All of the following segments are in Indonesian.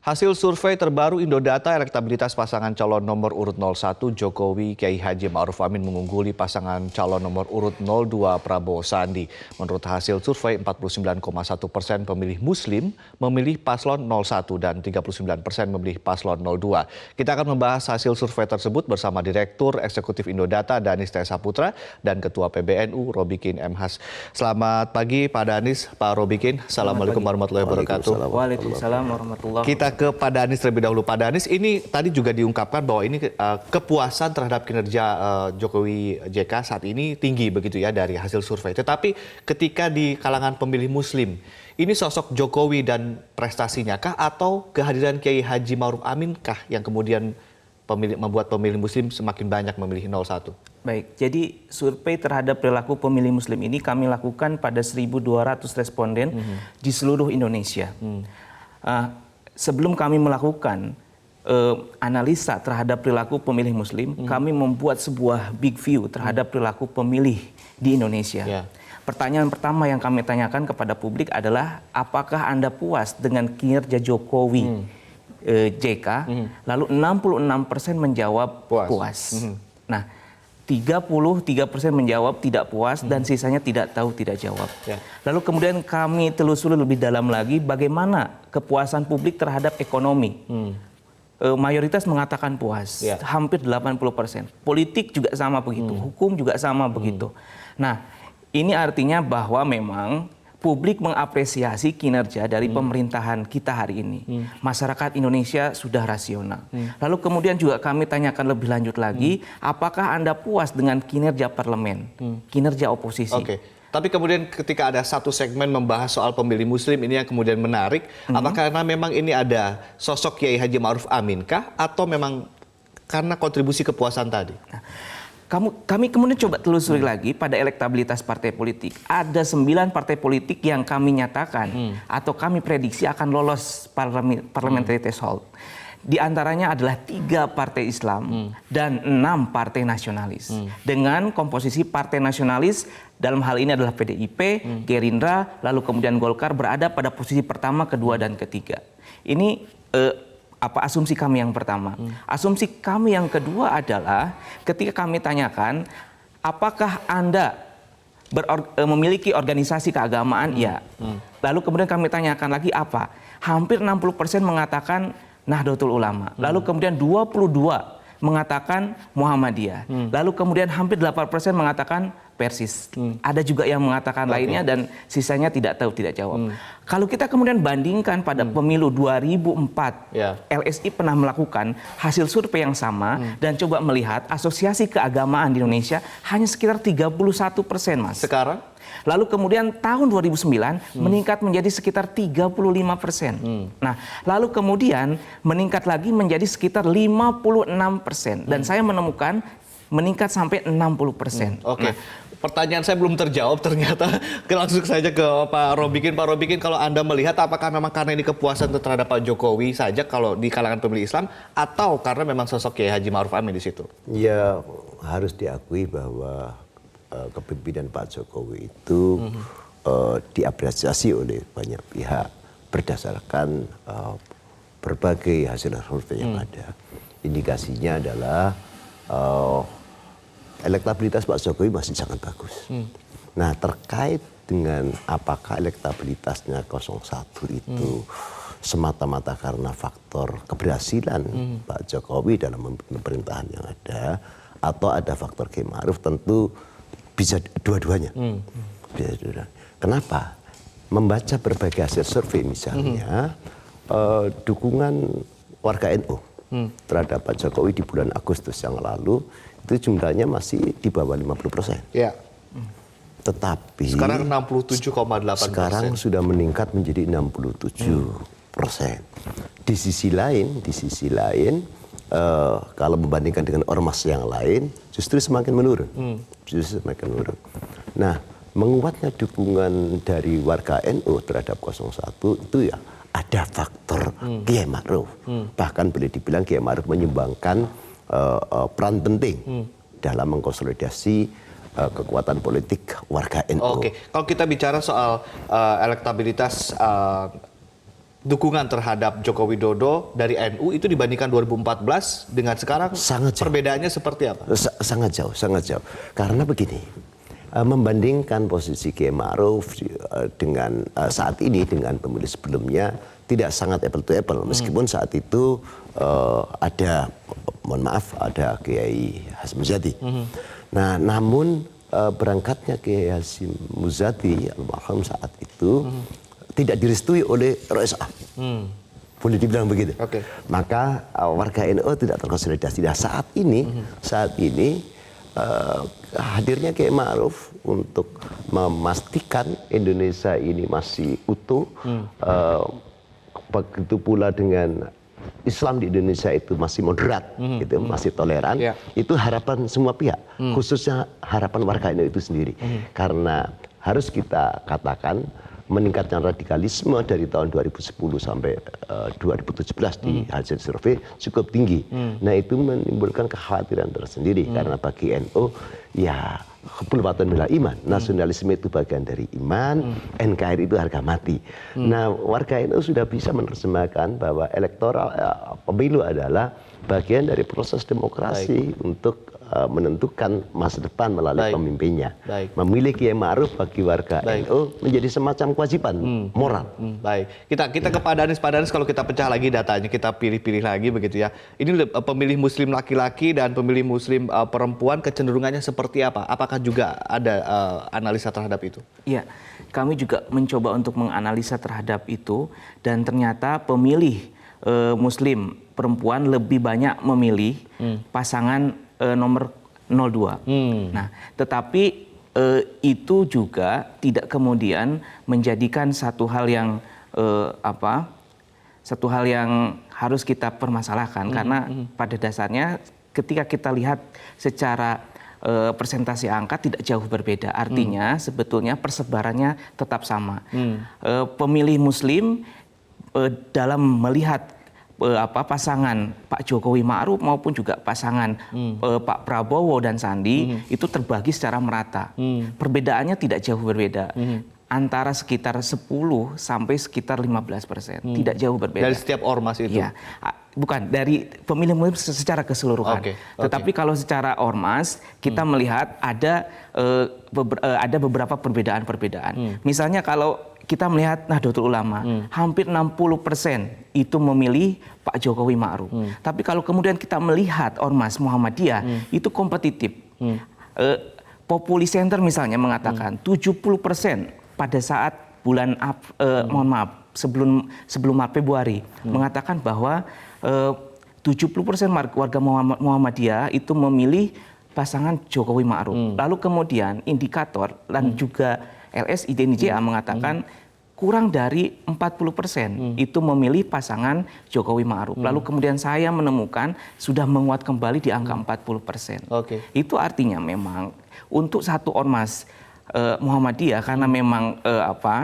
Hasil survei terbaru Indodata, elektabilitas pasangan calon nomor urut 01 Jokowi Kiai Haji Ma'ruf Amin mengungguli pasangan calon nomor urut 02 Prabowo Sandi. Menurut hasil survei, 49,1% pemilih Muslim memilih paslon 01 dan 39% memilih paslon 02. Kita akan membahas hasil survei tersebut bersama Direktur Eksekutif Indodata Danis T. Saputra dan Ketua PBNU Robikin M. Has. Selamat pagi Pak Danis, Pak Robikin. Assalamualaikum warahmatullahi wabarakatuh. Waalaikumsalam warahmatullahi wabarakatuh. Kita ke Pak Danis terlebih dahulu. Pak Danis, ini tadi juga diungkapkan bahwa ini kepuasan terhadap kinerja Jokowi JK saat ini tinggi begitu ya dari hasil survei. Tetapi ketika di kalangan pemilih Muslim, ini sosok Jokowi dan prestasinya kah atau kehadiran Kiai Haji Ma'ruf Amin kah yang kemudian membuat pemilih Muslim semakin banyak memilih 01? Baik, jadi survei terhadap perilaku pemilih Muslim ini kami lakukan pada 1.200 responden di seluruh Indonesia. Sebelum kami melakukan analisa terhadap perilaku pemilih Muslim, kami membuat sebuah big view terhadap perilaku pemilih di Indonesia. Pertanyaan pertama yang kami tanyakan kepada publik adalah, apakah Anda puas dengan kinerja Jokowi JK? Lalu 66% menjawab puas. Nah, 33% menjawab tidak puas dan sisanya tidak tahu, tidak jawab. Lalu kemudian kami telusuri lebih dalam lagi bagaimana kepuasan publik terhadap ekonomi. Mayoritas mengatakan puas, hampir 80%. Politik juga sama begitu, hukum juga sama begitu. Nah, ini artinya bahwa memang publik mengapresiasi kinerja dari pemerintahan kita hari ini. Masyarakat Indonesia sudah rasional. Lalu kemudian juga kami tanyakan lebih lanjut lagi, apakah Anda puas dengan kinerja parlemen, kinerja oposisi? Oke. Tapi kemudian ketika ada satu segmen membahas soal pemilih Muslim, ini yang kemudian menarik, apakah karena memang ini ada sosok Kiai Haji Ma'ruf Amin kah atau memang karena kontribusi kepuasan tadi? Nah, kami kemudian coba telusuri lagi pada elektabilitas partai politik. Ada 9 partai politik yang kami nyatakan atau kami prediksi akan lolos parliamentary threshold. Di antaranya adalah 3 partai Islam dan 6 partai nasionalis. Dengan komposisi partai nasionalis dalam hal ini adalah PDIP, Gerindra, lalu kemudian Golkar berada pada posisi pertama, kedua, dan ketiga. Ini asumsi kami yang pertama. Asumsi kami yang kedua adalah ketika kami tanyakan, apakah Anda memiliki organisasi keagamaan? Ya. Lalu kemudian kami tanyakan lagi apa? Hampir 60% mengatakan Nahdlatul Ulama. Lalu kemudian 22 mengatakan Muhammadiyah. Lalu kemudian hampir 8% mengatakan Persis. Ada juga yang mengatakan lainnya dan sisanya tidak tahu, tidak jawab. Kalau kita kemudian bandingkan pada pemilu 2004, LSI pernah melakukan hasil survei yang sama dan coba melihat asosiasi keagamaan di Indonesia hanya sekitar 31%, Mas. Sekarang? Lalu kemudian tahun 2009 meningkat menjadi sekitar 35%. Nah, lalu kemudian meningkat lagi menjadi sekitar 56%. Dan saya menemukan meningkat sampai 60%. Oke. Pertanyaan saya belum terjawab ternyata. Langsung saja ke Pak Robikin. Pak Robikin, kalau Anda melihat apakah memang karena ini kepuasan terhadap Pak Jokowi saja kalau di kalangan pemilih Islam atau karena memang sosok Kiai Haji Ma'ruf Amin di situ? Ya, harus diakui bahwa kepemimpinan Pak Jokowi itu diapresiasi oleh banyak pihak berdasarkan berbagai hasil survei yang ada. Indikasinya adalah elektabilitas Pak Jokowi masih sangat bagus. Nah, terkait dengan apakah elektabilitasnya 01 itu semata-mata karena faktor keberhasilan Pak Jokowi dalam pemerintahan yang ada, atau ada faktor Kiai Ma'ruf, tentu bisa dua-duanya. Kenapa? Membaca berbagai hasil survei misalnya, dukungan warga NU terhadap Pak Jokowi di bulan Agustus yang lalu itu jumlahnya masih di bawah 50%. Ya. Tetapi sekarang 67,8%. Sekarang sudah meningkat menjadi 67%. Di sisi lain, kalau membandingkan dengan ormas yang lain, justru semakin menurun. Nah, menguatnya dukungan dari warga NU terhadap 01 itu ya ada faktor Kiai Ma'ruf. Bahkan boleh dibilang Kiai Ma'ruf menyumbangkan peran penting dalam mengkonsolidasi kekuatan politik warga NU. Oke, kalau kita bicara soal elektabilitas dukungan terhadap Joko Widodo dari NU itu dibandingkan 2014 dengan sekarang Sangat jauh. perbedaannya seperti apa? Sangat jauh, sangat jauh. Karena begini, membandingkan posisi Kiai Ma'ruf dengan saat ini dengan pemilih sebelumnya tidak sangat apple to apple. Meskipun saat itu ada, mohon maaf, ada Kiai Hasyim Muzadi. Nah, namun berangkatnya Kiai Hasyim Muzadi almarhum saat itu tidak direstui oleh RSA. Boleh dibilang begitu. Oke. Maka warga NU tidak terkonsolidasi. Nah, saat ini hadirnya Kiai Ma'ruf untuk memastikan Indonesia ini masih utuh, begitu pula dengan Islam di Indonesia itu masih moderat, gitu, masih toleran. Yeah. Itu harapan semua pihak, khususnya harapan warga NU itu sendiri. Karena harus kita katakan meningkatnya radikalisme dari tahun 2010 sampai 2017 di hasil survei cukup tinggi. Nah, itu menimbulkan kekhawatiran tersendiri karena bagi NU ya kepeluatan bela iman, nasionalisme itu bagian dari iman, NKRI itu harga mati. Nah, warga NU sudah bisa menerjemahkan bahwa elektoral pemilu adalah bagian dari proses demokrasi untuk menentukan masa depan melalui pemimpinnya. Memilih Kiai Ma'ruf bagi warga NU menjadi semacam kewajiban moral. Baik, kita ke Pak Danis. Pak Danis, kalau kita pecah lagi datanya, kita pilih-pilih lagi begitu ya. Ini pemilih Muslim laki-laki dan pemilih Muslim perempuan kecenderungannya seperti apa? Apakah juga ada analisa terhadap itu? Iya, kami juga mencoba untuk menganalisa terhadap itu dan ternyata pemilih Muslim perempuan lebih banyak memilih pasangan nomor 02. Nah, tetapi itu juga tidak kemudian menjadikan satu hal yang satu hal yang harus kita permasalahkan karena pada dasarnya ketika kita lihat secara persentase angka tidak jauh berbeda. Artinya sebetulnya persebarannya tetap sama. Pemilih Muslim dalam melihat pasangan Pak Jokowi Ma'ruf maupun juga pasangan Pak Prabowo dan Sandi itu terbagi secara merata. Perbedaannya tidak jauh berbeda. Antara sekitar 10 sampai sekitar 15%. Tidak jauh berbeda. Dari setiap ormas itu? Ya, bukan, dari pemilih secara keseluruhan. Tetapi kalau secara ormas, kita melihat ada beberapa perbedaan-perbedaan. Misalnya kalau kita melihat Nahdlatul Ulama, hampir 60% itu memilih Pak Jokowi Ma'ruf. Tapi kalau kemudian kita melihat ormas Muhammadiyah, itu kompetitif. Populi Center misalnya mengatakan 70% pada saat bulan mohon maaf sebelum Februari mengatakan bahwa 70% warga Muhammadiyah itu memilih pasangan Jokowi Ma'ruf. Lalu kemudian indikator dan juga LSI DNIJA mengatakan kurang dari 40% itu memilih pasangan Jokowi Ma'ruf. Lalu kemudian saya menemukan sudah menguat kembali di angka 40%. Itu artinya memang untuk satu ormas Muhammadiyah karena memang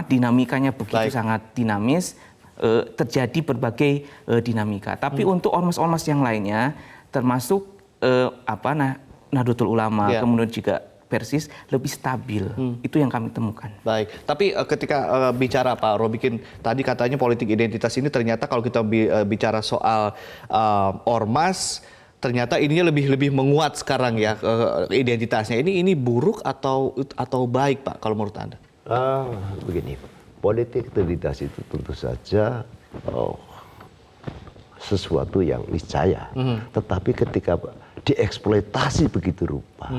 dinamikanya begitu sangat dinamis, terjadi berbagai dinamika. Tapi untuk ormas-ormas yang lainnya termasuk Nahdlatul Ulama, kemudian juga Persis lebih stabil. Itu yang kami temukan. Baik, tapi ketika bicara Pak Robikin, tadi katanya politik identitas ini ternyata kalau kita bicara soal ormas, ternyata ininya lebih menguat sekarang ya identitasnya. Ini buruk atau baik Pak kalau menurut Anda? Begini, politik identitas itu tentu saja sesuatu yang niscaya. Tetapi ketika dieksploitasi begitu rupa,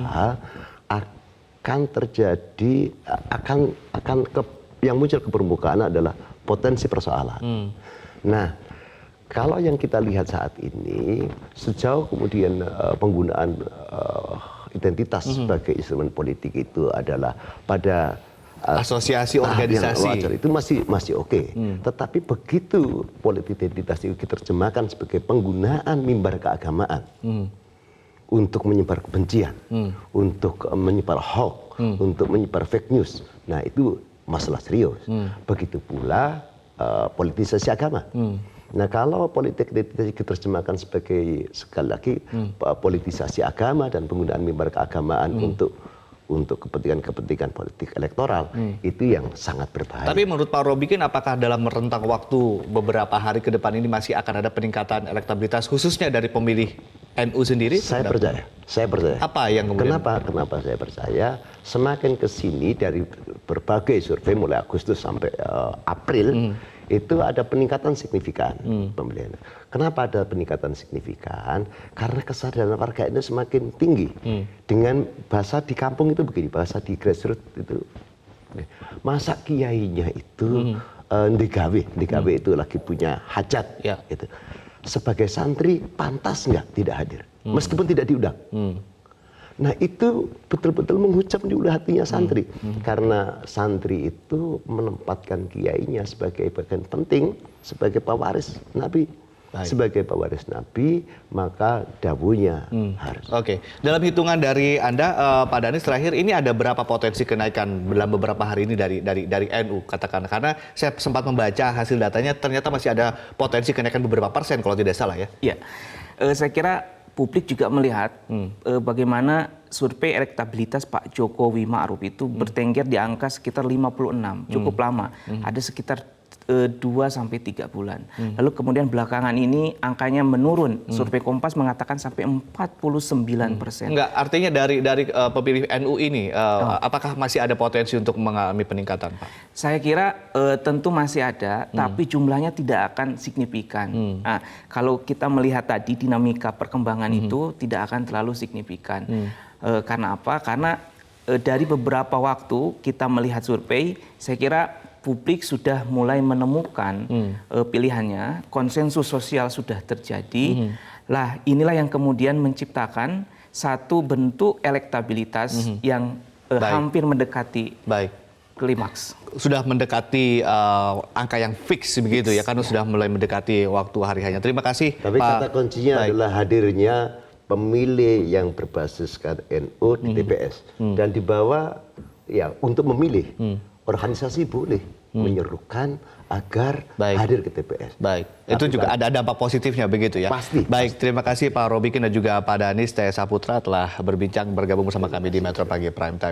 akan terjadi yang muncul ke permukaan adalah potensi persoalan. Nah, kalau yang kita lihat saat ini sejauh kemudian penggunaan identitas sebagai instrumen politik itu adalah pada asosiasi organisasi yang wajar, itu masih oke. Tetapi begitu politik identitas itu diterjemahkan sebagai penggunaan mimbar keagamaan untuk menyebar kebencian, untuk menyebar hoax, untuk menyebar fake news. Nah, itu masalah serius. Begitu pula politisasi agama. Nah, kalau politik identitas diterjemahkan sebagai sekali lagi politisasi agama dan penggunaan mimbar keagamaan untuk untuk kepentingan-kepentingan politik elektoral, itu yang sangat berbahaya. Tapi menurut Pak Robikin, apakah dalam rentang waktu beberapa hari ke depan ini masih akan ada peningkatan elektabilitas khususnya dari pemilih NU sendiri? Saya percaya. Apa yang kemudian? Kenapa saya percaya? Semakin ke sini dari berbagai survei mulai Agustus sampai April, itu ada peningkatan signifikan pemilihan. Kenapa ada peningkatan signifikan? Karena kesadaran warga itu semakin tinggi. Dengan bahasa di kampung itu begini, bahasa di grassroots itu, masa kiainya itu digawe itu lagi punya hajat, gitu. Sebagai santri pantas nggak tidak hadir, meskipun tidak diundang. Nah itu betul-betul menghujam di ulu hatinya santri, karena santri itu menempatkan kiainya sebagai bagian penting, sebagai pewaris Nabi. Sebagai pewaris Nabi, maka dawuhnya harus. Oke, dalam hitungan dari Anda, Pak Danis, terakhir ini ada berapa potensi kenaikan dalam beberapa hari ini dari NU, katakan? Karena saya sempat membaca hasil datanya, ternyata masih ada potensi kenaikan beberapa persen kalau tidak salah ya. Iya, saya kira publik juga melihat bagaimana survei elektabilitas Pak Jokowi Ma'ruf itu bertengger di angka sekitar 56, cukup lama, ada sekitar 2-3 bulan. Lalu kemudian belakangan ini angkanya menurun. Survei Kompas mengatakan sampai 49%. Enggak, artinya dari pemilih NU ini, apakah masih ada potensi untuk mengalami peningkatan, Pak? Saya kira tentu masih ada, tapi jumlahnya tidak akan signifikan. Nah, kalau kita melihat tadi dinamika perkembangan itu tidak akan terlalu signifikan. Karena apa? Karena dari beberapa waktu kita melihat survei, saya kira publik sudah mulai menemukan pilihannya, konsensus sosial sudah terjadi. Lah, inilah yang kemudian menciptakan satu bentuk elektabilitas yang hampir mendekati klimaks. Sudah mendekati angka yang fix begitu ya, karena sudah mulai mendekati waktu hari hanya. Terima kasih. Tapi Pak. kata kuncinya adalah hadirnya pemilih yang berbasiskan NU di TPS. Dan di bawah, ya untuk memilih, organisasi boleh menyerukan agar hadir ke TPS. Baik, itu juga ada dampak positifnya begitu ya. Pasti. Baik, terima kasih Pak Robikin dan juga Pak Danis T. Saputra telah bergabung bersama kami di Metro Pagi Prime Time.